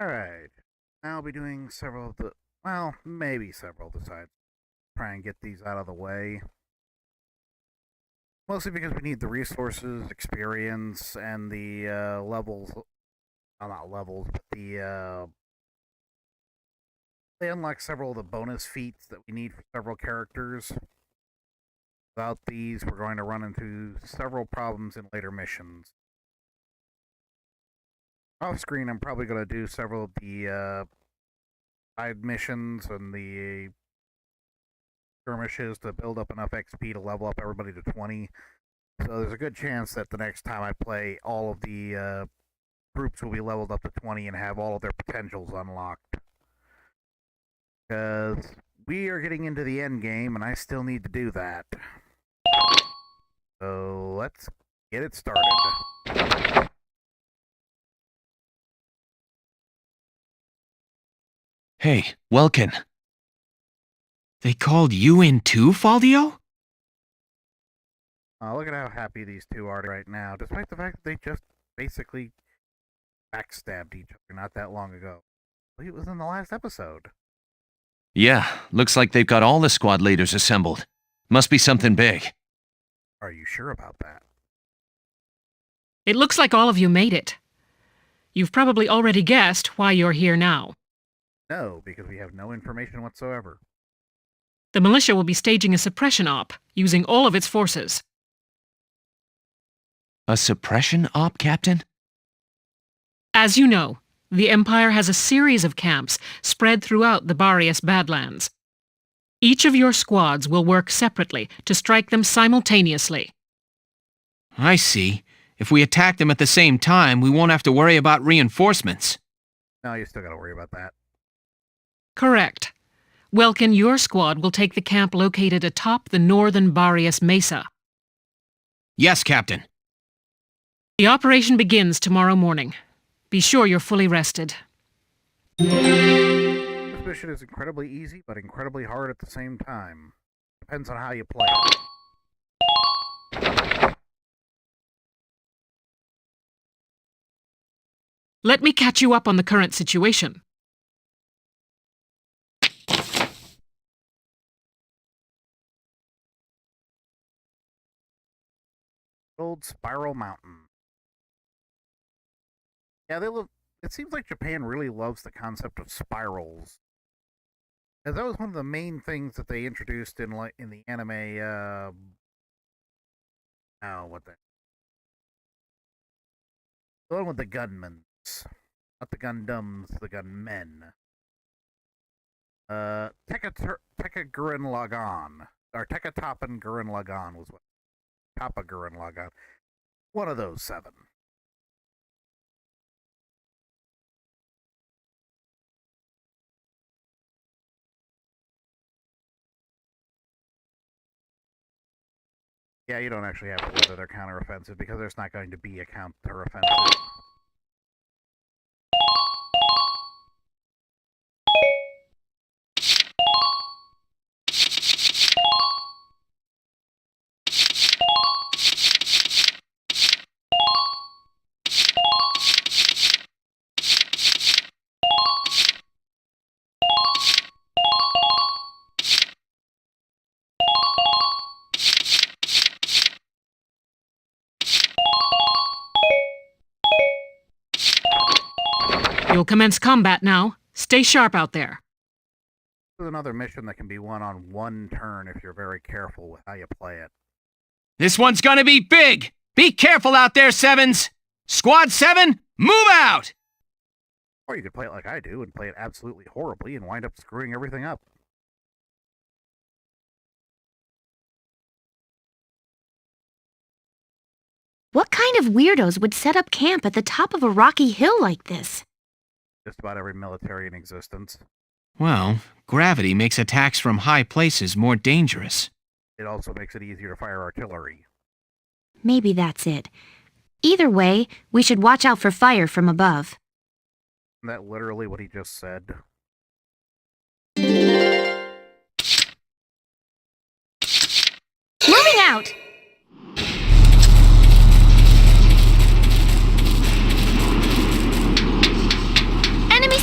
Alright. I'll be doing several of the, well, maybe several of the sides. Try and get these out of the way. Mostly because we need the resources, experience, and the levels. Well, not levels, but they unlock several of the bonus feats that we need for several characters. Without these, we're going to run into several problems in later missions. Off screen, I'm probably going to do several of the side missions and the skirmishes to build up enough XP to level up everybody to 20. So there's a good chance that the next time I play, all of the groups will be leveled up to 20 and have all of their potentials unlocked. Because we are getting into the end game, and I still need to do that. So let's get it started. Hey, Welkin. They called you in too, Faldio? Look at how happy these two are right now, despite the fact that they just basically backstabbed each other not that long ago. It was in the last episode. Yeah, looks like they've got all the squad leaders assembled. Must be something big. Are you sure about that? It looks like all of you made it. You've probably already guessed why you're here now. No, because we have no information whatsoever. The militia will be staging a suppression op, using all of its forces. A suppression op, Captain? As you know, the Empire has a series of camps spread throughout the B.O.S. Badlands. Each of your squads will work separately to strike them simultaneously. I see. If we attack them at the same time, we won't have to worry about reinforcements. No, you still gotta worry about that. Correct. Welkin, your squad will take the camp located atop the northern B.O.S. Mesa. Yes, Captain. The operation begins tomorrow morning. Be sure you're fully rested. This mission is incredibly easy, but incredibly hard at the same time. Depends on how you play it. Let me catch you up on the current situation. Old Spiral Mountain. Yeah, it seems like Japan really loves the concept of spirals. As that was one of the main things that they introduced in the anime. What the one with the gunmen, not the Gundams, the gunmen. Tekka Gurren Lagann, or Tekka Toppen Gurren Lagann was what. Kappa Gurren Lagann. One of those 7. Yeah, you don't actually have to whether they're counteroffensive because there's not going to be a counteroffensive. You'll commence combat now. Stay sharp out there. This is another mission that can be won on one turn if you're very careful with how you play it. This one's gonna be big! Be careful out there, Sevens! Squad 7, move out! Or you could play it like I do and play it absolutely horribly and wind up screwing everything up. What kind of weirdos would set up camp at the top of a rocky hill like this? Just about every military in existence. Well, gravity makes attacks from high places more dangerous. It also makes it easier to fire artillery. Maybe that's it. Either way, we should watch out for fire from above. Isn't that literally what he just said? Moving out! Enemy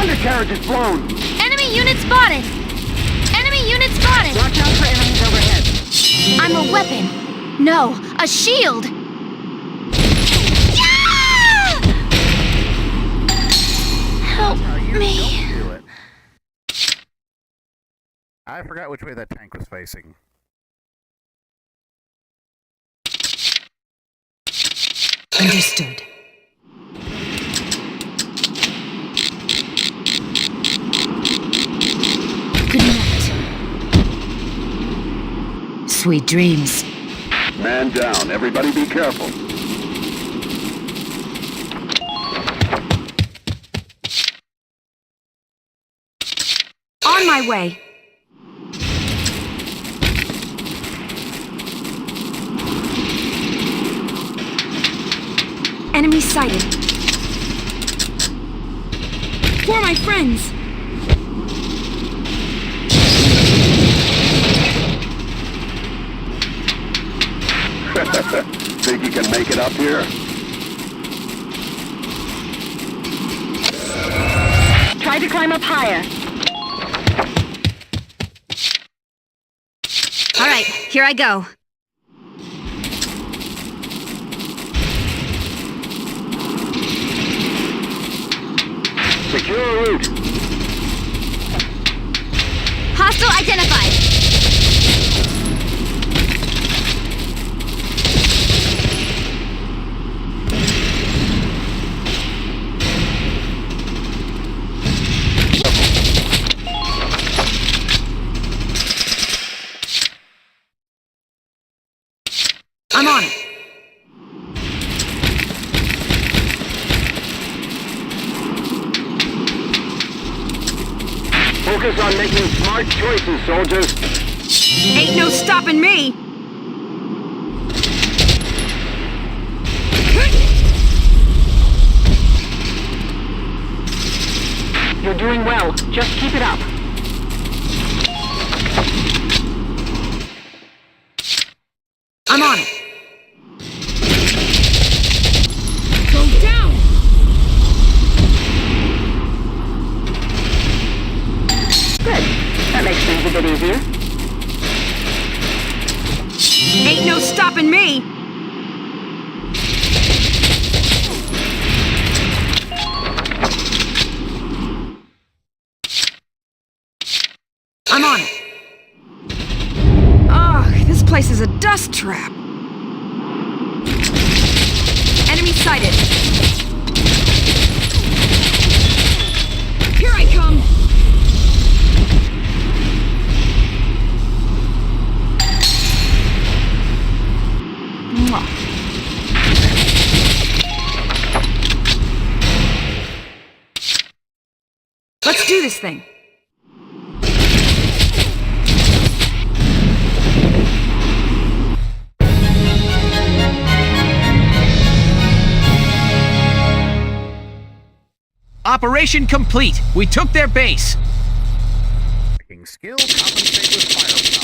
undercarriage is blown! Enemy unit spotted! Enemy unit spotted! Watch out for enemies overhead. I'm a weapon. No, a shield! Yeah! Help me. Don't do it. I forgot which way that tank was facing. Understood. Good night. Sweet dreams. Man down, everybody be careful. On my way. Enemy sighted. For my friends! Think you can make it up here? Try to climb up higher. All right, here I go. Secure route. Hostile identified. I'm on it. Focus on making smart choices, soldiers. Ain't no stopping me! You're doing well. Just keep it up. I'm on it. Go down! Good. That makes things a bit easier. Ain't no stopping me! I'm on it. Ugh, this place is a dust trap. Enemy sighted. Here I come! Mwah. Let's do this thing. Operation complete. We took their base. Picking skill, compensate with firepower.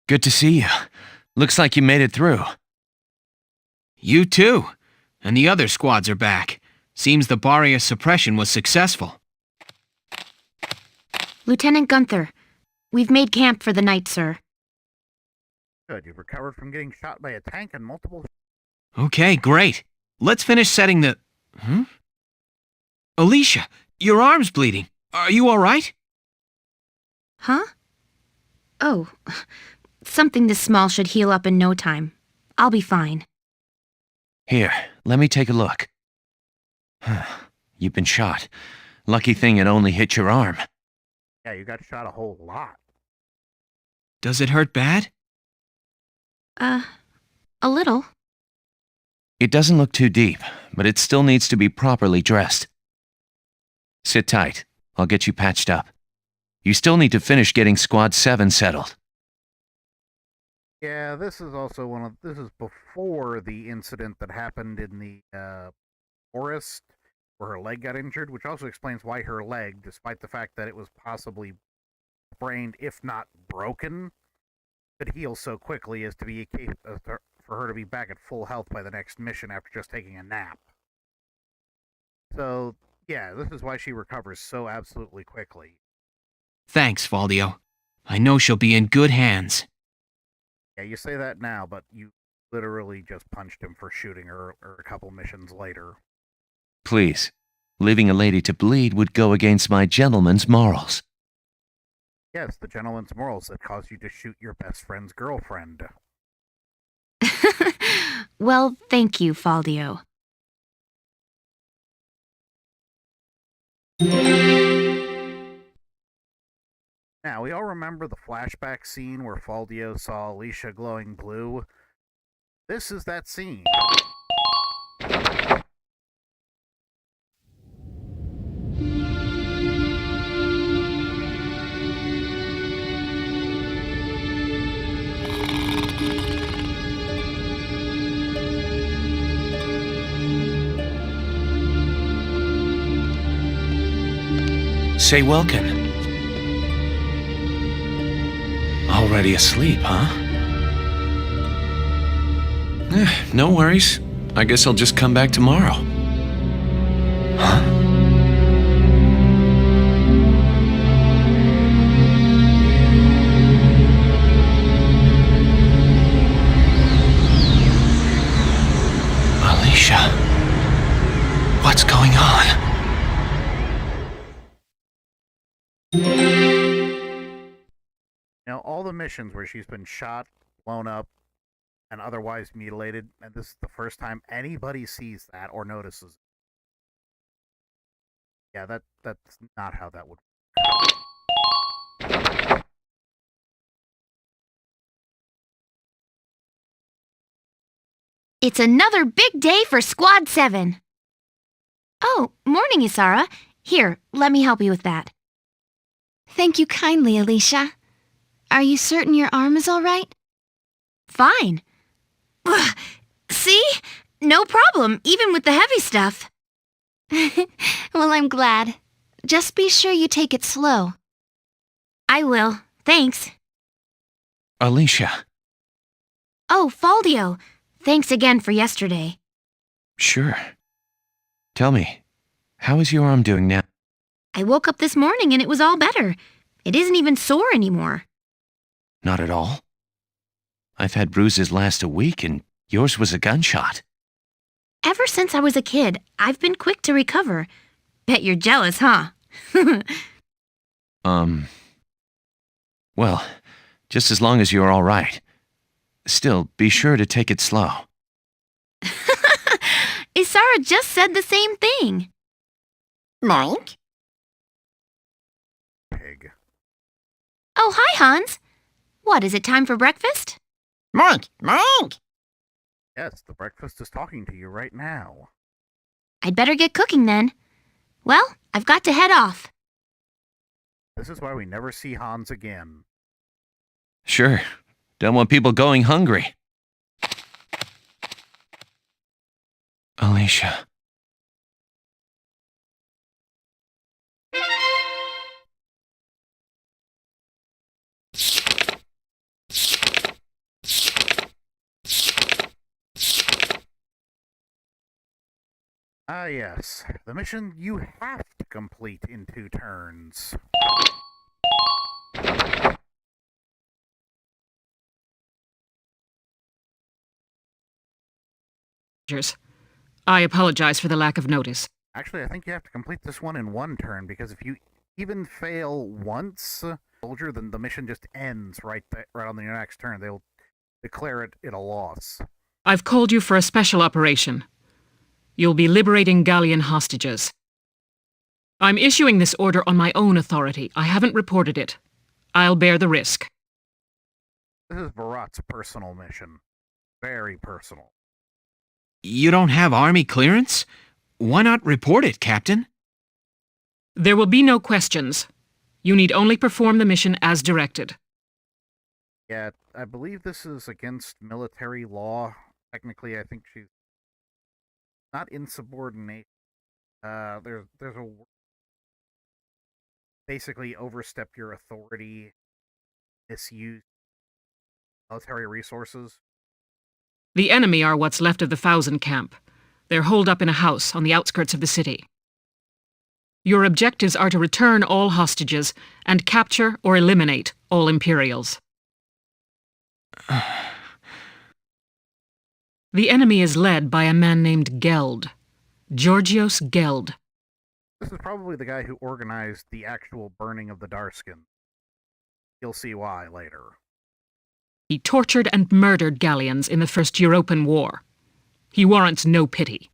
Good to see you. Looks like you made it through. You too. And the other squads are back. Seems the barrier suppression was successful. Lieutenant Gunther, we've made camp for the night, sir. Good, you've recovered from getting shot by a tank and multiple... Okay, great. Let's finish setting the... Alicia, your arm's bleeding. Are you alright? Huh? Oh, something this small should heal up in no time. I'll be fine. Here, let me take a look. You've been shot. Lucky thing it only hit your arm. Yeah, you got shot a whole lot. Does it hurt bad? A little. It doesn't look too deep, but it still needs to be properly dressed. Sit tight. I'll get you patched up. You still need to finish getting Squad 7 settled. Yeah, this is also this is before the incident that happened in the forest where her leg got injured, which also explains why her leg, despite the fact that it was possibly sprained, if not broken, could heal so quickly as to be for her to be back at full health by the next mission after just taking a nap. So, yeah, this is why she recovers so absolutely quickly. Thanks, Faldio. I know she'll be in good hands. Yeah, you say that now, but you literally just punched him for shooting her a couple missions later. Please, leaving a lady to bleed would go against my gentleman's morals. Yes, the gentleman's morals that caused you to shoot your best friend's girlfriend. Well, thank you, Faldio. Now, we all remember the flashback scene where Faldio saw Alicia glowing blue. This is that scene. Say welcome. Already asleep, huh? No worries. I guess I'll just come back tomorrow. Huh? Alicia. What's going on? Now, all the missions where she's been shot, blown up, and otherwise mutilated, and this is the first time anybody sees that or notices. Yeah, that's not how that would work. It's another big day for Squad 7. Oh, morning, Isara. Here, let me help you with that. Thank you kindly, Alicia. Are you certain your arm is all right? Fine. Ugh, see? No problem, even with the heavy stuff. Well, I'm glad. Just be sure you take it slow. I will. Thanks. Alicia. Oh, Faldio. Thanks again for yesterday. Sure. Tell me, how is your arm doing now? I woke up this morning and it was all better. It isn't even sore anymore. Not at all. I've had bruises last a week, and yours was a gunshot. Ever since I was a kid, I've been quick to recover. Bet you're jealous, huh? Well, just as long as you're all right. Still, be sure to take it slow. Isara just said the same thing. Mike? Pig. Oh, hi, Hans. What, is it time for breakfast? Mike! Yes, the breakfast is talking to you right now. I'd better get cooking then. Well, I've got to head off. This is why we never see Hans again. Sure. Don't want people going hungry. Alicia. Ah, yes. The mission you have to complete in 2 turns. I apologize for the lack of notice. Actually, I think you have to complete this one in 1 turn, because if you even fail once, soldier, then the mission just ends right on the next turn. They'll declare it a loss. I've called you for a special operation. You'll be liberating Gallian hostages. I'm issuing this order on my own authority. I haven't reported it. I'll bear the risk. This is Barat's personal mission. Very personal. You don't have army clearance? Why not report it, Captain? There will be no questions. You need only perform the mission as directed. Yeah, I believe this is against military law. Technically, I think she's not insubordinate. There's a basically overstep your authority, misuse military resources. The enemy are what's left of the Thousand Camp. They're holed up in a house on the outskirts of the city. Your objectives are to return all hostages and capture or eliminate all Imperials. The enemy is led by a man named Geld. Georgios Geld. This is probably the guy who organized the actual burning of the Darskin. You'll see why later. He tortured and murdered Galleons in the First European War. He warrants no pity.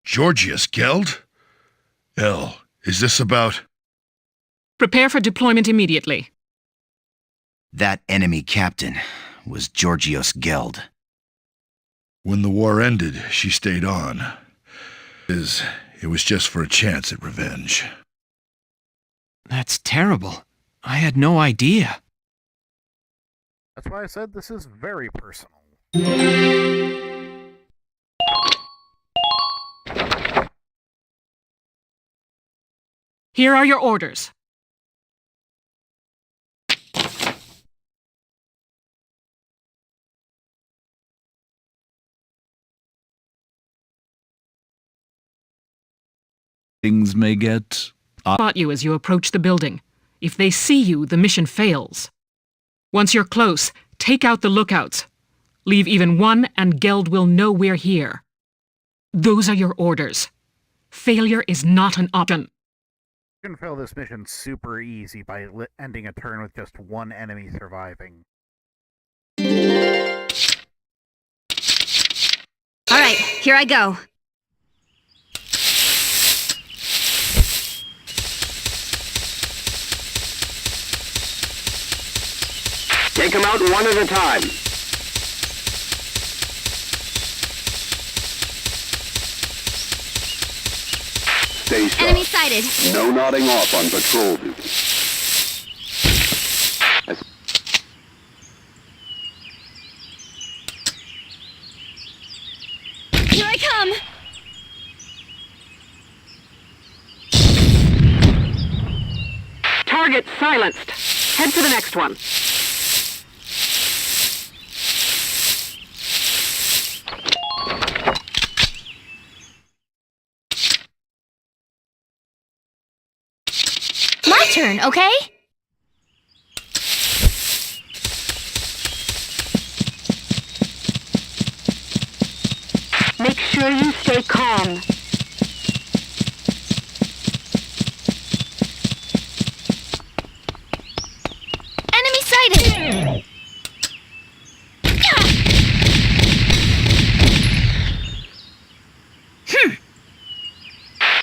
Georgios Geld? Is this about... Prepare for deployment immediately. That enemy captain was Georgios Geld. When the war ended, she stayed on. It was just for a chance at revenge. That's terrible. I had no idea. That's why I said this is very personal. Here are your orders. Things may get... Spot you as you approach the building. If they see you, the mission fails. Once you're close, take out the lookouts. Leave even one and Geld will know we're here. Those are your orders. Failure is not an option. You can fail this mission super easy by ending a turn with just one enemy surviving. Alright, here I go. Take them out one at a time. Stay sharp. Enemy sighted. No nodding off on patrol duty. Here I come. Target silenced. Head for the next one. My turn, okay? Make sure you stay calm. Enemy sighted!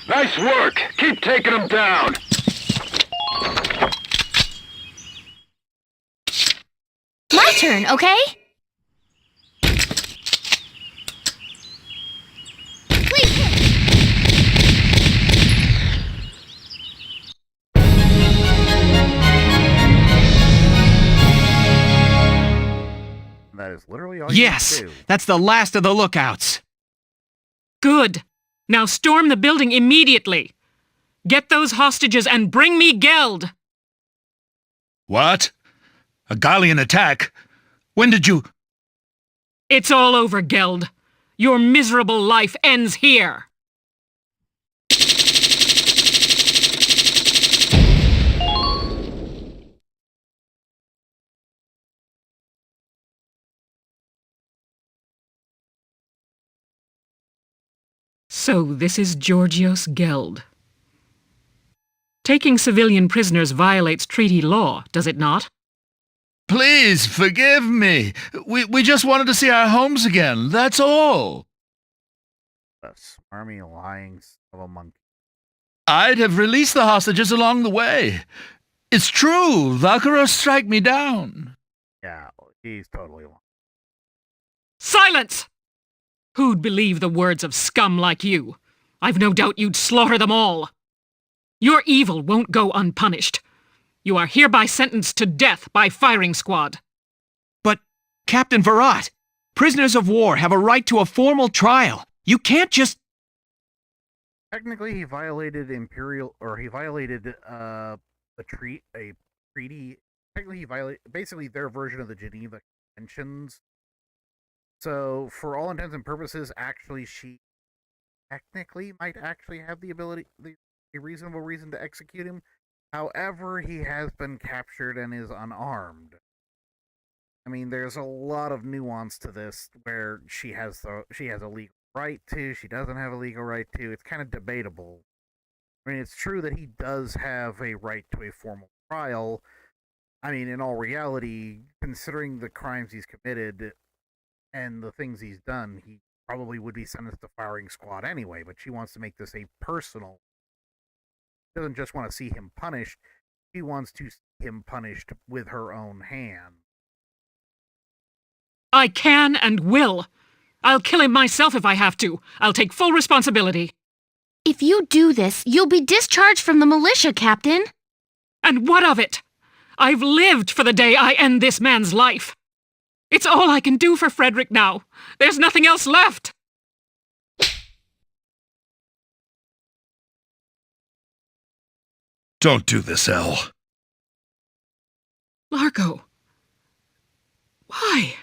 Nice work. Keep taking them down. My turn, okay? Please hit! That is literally all you Yes, can do. that's the last of the lookouts. Good. Now storm the building immediately. Get those hostages and bring me Geld. What? A Gallian attack? When did you... It's all over, Geld. Your miserable life ends here. So this is Georgios Geld. Taking civilian prisoners violates treaty law, does it not? Please, forgive me. We just wanted to see our homes again, that's all. A smarmy lying son of a monkey. I'd have released the hostages along the way. It's true, Valkyria strike me down. Yeah, he's totally lying. Silence! Who'd believe the words of scum like you? I've no doubt you'd slaughter them all. Your evil won't go unpunished. You are hereby sentenced to death by firing squad. But, Captain Virat, prisoners of war have a right to a formal trial. You can't just... Technically, he violated a treaty. Technically, he violated basically their version of the Geneva intentions. So, for all intents and purposes, actually, she technically might actually have the ability, a reasonable reason to execute him. However, he has been captured and is unarmed. I mean, there's a lot of nuance to this where she has a legal right to, she doesn't have a legal right to. It's kind of debatable. I mean, it's true that he does have a right to a formal trial. I mean, in all reality, considering the crimes he's committed and the things he's done, he probably would be sentenced to firing squad anyway, but she wants to make this a personal. She doesn't just want to see him punished, she wants to see him punished with her own hand. I can and will. I'll kill him myself if I have to. I'll take full responsibility. If you do this, you'll be discharged from the militia, Captain. And what of it? I've lived for the day I end this man's life. It's all I can do for Frederick now. There's nothing else left. Don't do this, Elle. Largo. Why?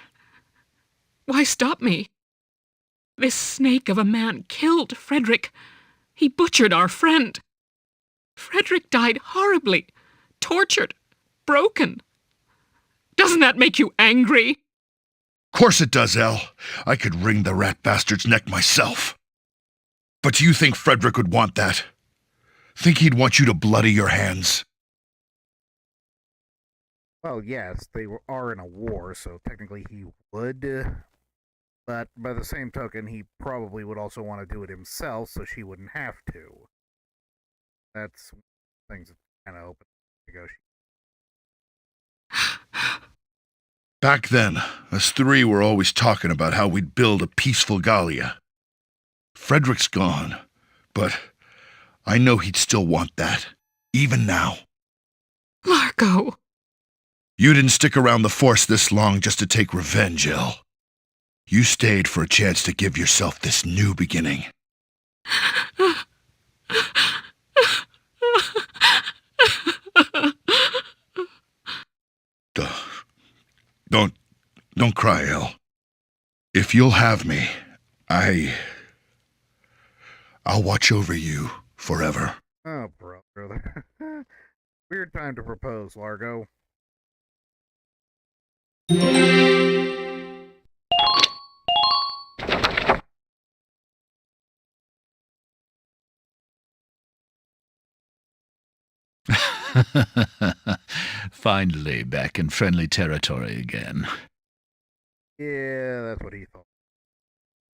Why stop me? This snake of a man killed Frederick. He butchered our friend. Frederick died horribly, tortured, broken. Doesn't that make you angry? Course it does, Elle. I could wring the rat bastard's neck myself. But do you think Frederick would want that? Think he'd want you to bloody your hands? Well, yes, they are in a war, so technically he would. But by the same token, he probably would also want to do it himself, so she wouldn't have to. That's things that kind of open negotiation. Back then, us three were always talking about how we'd build a peaceful Gallia. Frederick's gone, but I know he'd still want that, even now. Largo. You didn't stick around the Force this long just to take revenge, Elle. You stayed for a chance to give yourself this new beginning. Don't cry, Elle. If you'll have me, I'll watch over you forever. Oh, brother. Weird time to propose, Largo. Finally back in friendly territory again. Yeah, that's what he thought.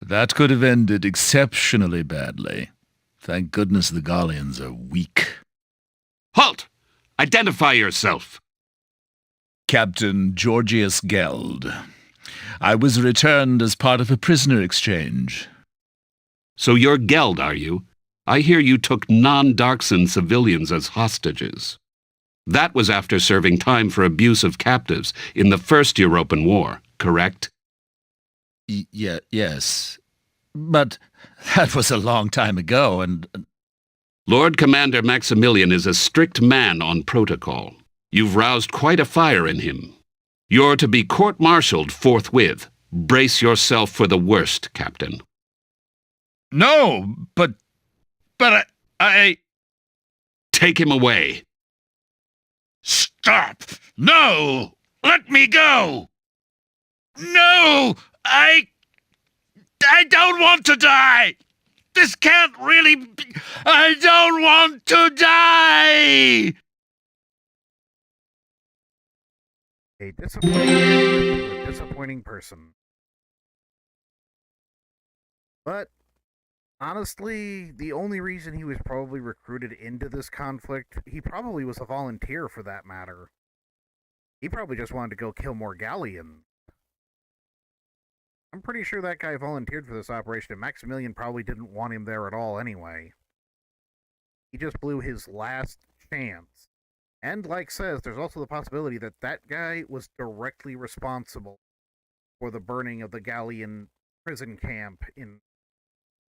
That could have ended exceptionally badly. Thank goodness the Gallians are weak. Halt! Identify yourself! Captain Georgius Geld. I was returned as part of a prisoner exchange. So you're Geld, are you? I hear you took non-Darkson civilians as hostages. That was after serving time for abuse of captives in the First European War, correct? Yes. But that was a long time ago, and... Lord Commander Maximilian is a strict man on protocol. You've roused quite a fire in him. You're to be court-martialed forthwith. Brace yourself for the worst, Captain. No, but I... Take him away. Stop! No! Let me go! No! I don't want to die! This can't really be... I don't want to die! A disappointing person. But honestly, the only reason he was probably recruited into this conflict, he probably was a volunteer for that matter. He probably just wanted to go kill more Gallians. I'm pretty sure that guy volunteered for this operation, and Maximilian probably didn't want him there at all anyway. He just blew his last chance. And like says, there's also the possibility that that guy was directly responsible for the burning of the Gallian prison camp in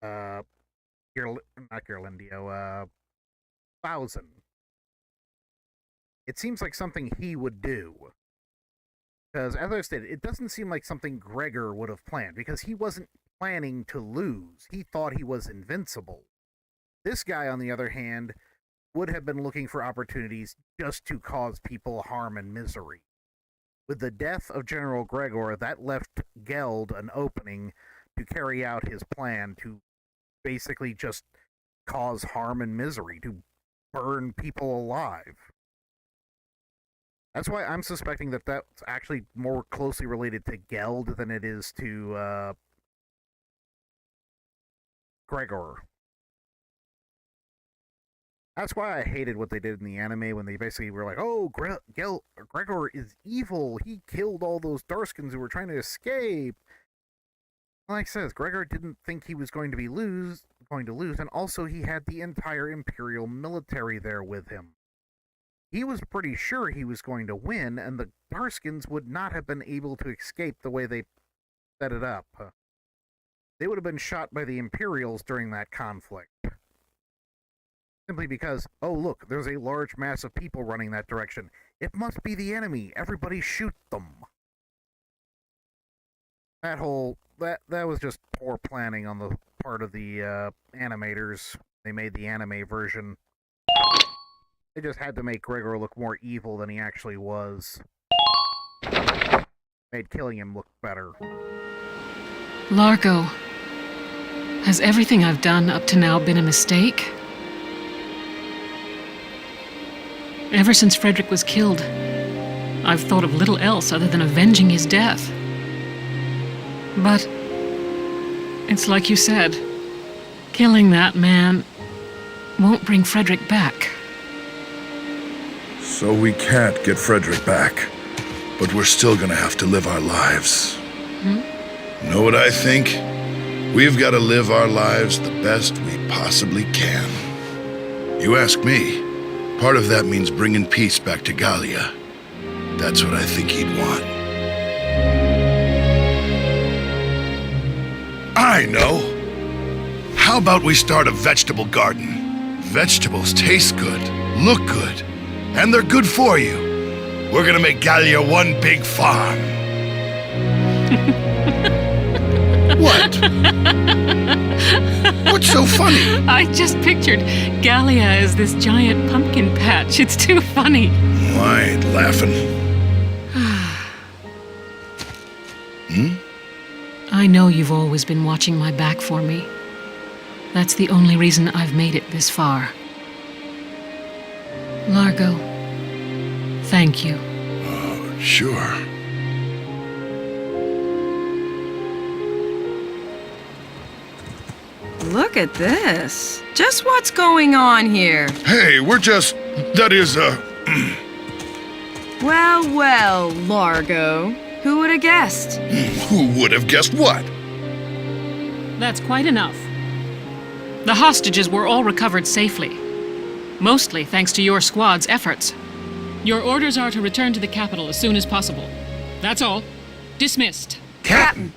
not Gerlindio, Thousand. It seems like something he would do. Because, as I stated, it doesn't seem like something Gregor would have planned, because he wasn't planning to lose. He thought he was invincible. This guy, on the other hand, would have been looking for opportunities just to cause people harm and misery. With the death of General Gregor, that left Geld an opening to carry out his plan to basically just cause harm and misery, to burn people alive. That's why I'm suspecting that that's actually more closely related to Geld than it is to Gregor. That's why I hated what they did in the anime when they basically were like, "Oh, Gregor is evil. He killed all those Darskins who were trying to escape." Like I says, Gregor didn't think he was going to lose, and also he had the entire Imperial military there with him. He was pretty sure he was going to win, and the Darskins would not have been able to escape the way they set it up. They would have been shot by the Imperials during that conflict. Simply because, oh look, there's a large mass of people running that direction. It must be the enemy. Everybody shoot them. That was just poor planning on the part of the animators. They made the anime version. They just had to make Gregor look more evil than he actually was. Made killing him look better. Largo, has everything I've done up to now been a mistake? Ever since Frederick was killed, I've thought of little else other than avenging his death. But it's like you said, killing that man won't bring Frederick back. So we can't get Frederick back, but we're still gonna have to live our lives. Know what I think? We've got to live our lives the best we possibly can. You ask me, part of that means bringing peace back to Gallia. That's what I think he'd want. I know! How about we start a vegetable garden? Vegetables taste good, look good, and they're good for you. We're gonna make Gallia one big farm. What? What's so funny? I just pictured Gallia as this giant pumpkin patch. It's too funny. I ain't laughing. I know you've always been watching my back for me. That's the only reason I've made it this far. Largo, thank you. Oh, sure. Look at this. Just what's going on here? Hey, Well, Largo. Who would have guessed? Who would have guessed what? That's quite enough. The hostages were all recovered safely. Mostly thanks to your squad's efforts. Your orders are to return to the capital as soon as possible. That's all. Dismissed. Captain!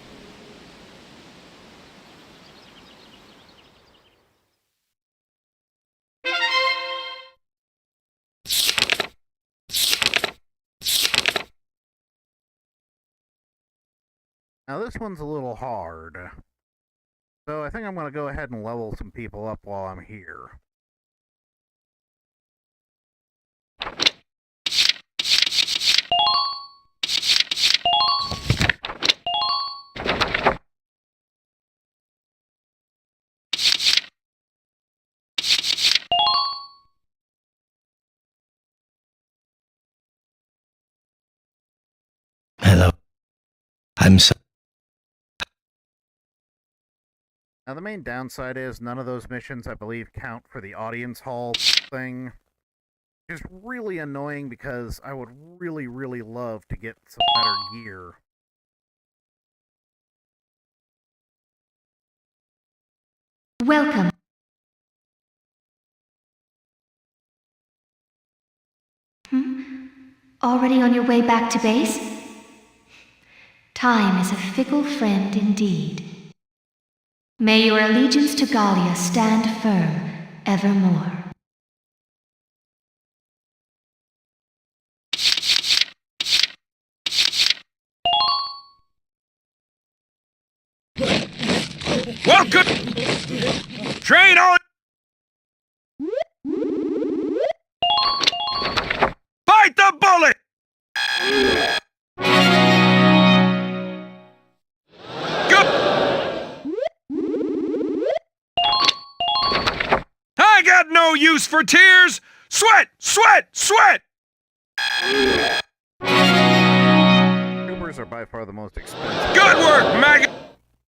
Now this one's a little hard. So I think I'm going to go ahead and level some people up while I'm here. Hello. I'm so... Now the main downside is none of those missions, I believe, count for the audience hall thing. Which is really annoying because I would really, really love to get some better gear. Welcome. Already on your way back to base? Time is a fickle friend indeed. May your allegiance to Gallia stand firm evermore. Welcome! Train on! Fight the bullet! I got no use for tears! Sweat! Sweat! Sweat! Troopers are by far the most expensive. Good work, maggot!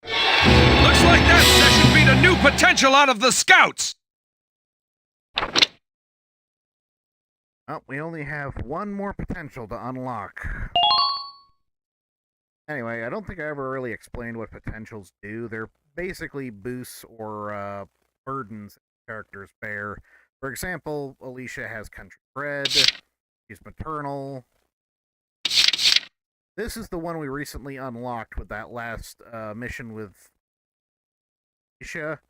Looks like that session beat a new potential out of the scouts! Oh, we only have one more potential to unlock. Anyway, I don't think I ever really explained what potentials do. They're basically boosts or burdens characters bear. For example, Alicia has country bred, she's maternal. This is the one we recently unlocked with that last mission with Alicia.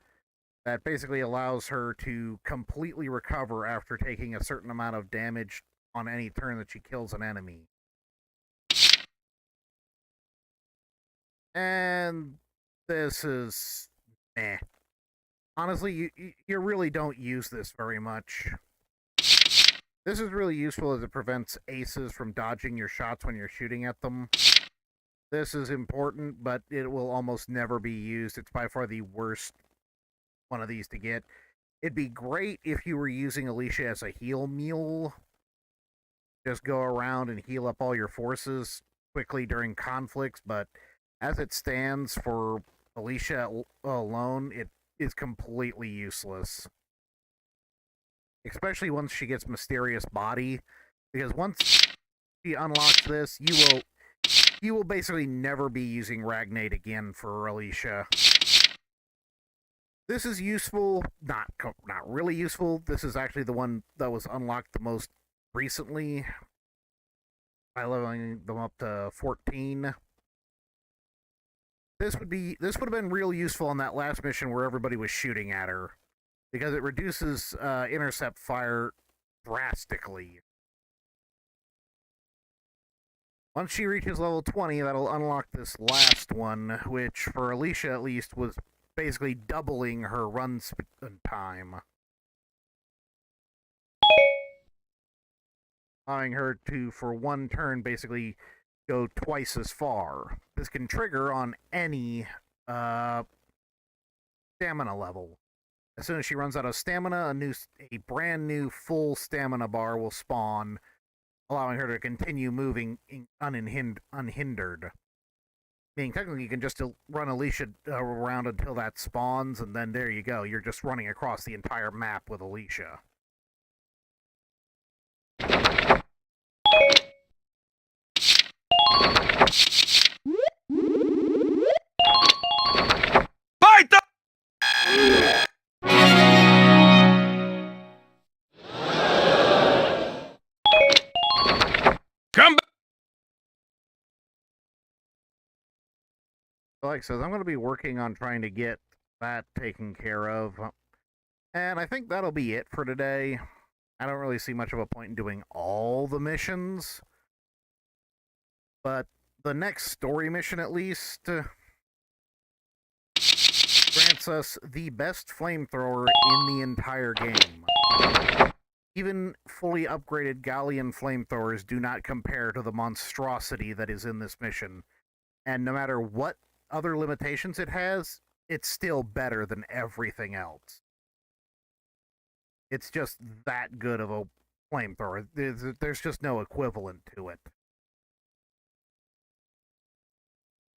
That basically allows her to completely recover after taking a certain amount of damage on any turn that she kills an enemy. And this is meh. Honestly, you really don't use this very much. This is really useful as it prevents aces from dodging your shots when you're shooting at them. This is important, but it will almost never be used. It's by far the worst one of these to get. It'd be great if you were using Alicia as a heal mule. Just go around and heal up all your forces quickly during conflicts, but as it stands for Alicia alone, it is completely useless. Especially once she gets Mysterious Body, because once she unlocks this, you will basically never be using Ragnate again for Alicia. This is useful, not really useful. This is actually the one that was unlocked the most recently by leveling them up to 14. This would have been real useful on that last mission where everybody was shooting at her, because it reduces intercept fire drastically. Once she reaches level 20, that'll unlock this last one, which for Alicia at least was basically doubling her run time. Allowing her to, for one turn, basically go twice as far. This can trigger on any stamina level. As soon as she runs out of stamina, a brand new full stamina bar will spawn, allowing her to continue moving unhindered. Meaning, technically, you can just run Alicia around until that spawns, and then there you go. You're just running across the entire map with Alicia. Fight the... Come back! Like I said, I'm going to be working on trying to get that taken care of. And I think that'll be it for today. I don't really see much of a point in doing all the missions. But the next story mission, at least, grants us the best flamethrower in the entire game. Even fully upgraded Galleon flamethrowers do not compare to the monstrosity that is in this mission. And no matter what other limitations it has, it's still better than everything else. It's just that good of a flamethrower. There's just no equivalent to it.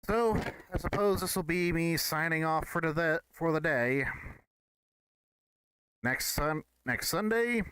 So, I suppose this will be me signing off for the day. Next Sunday,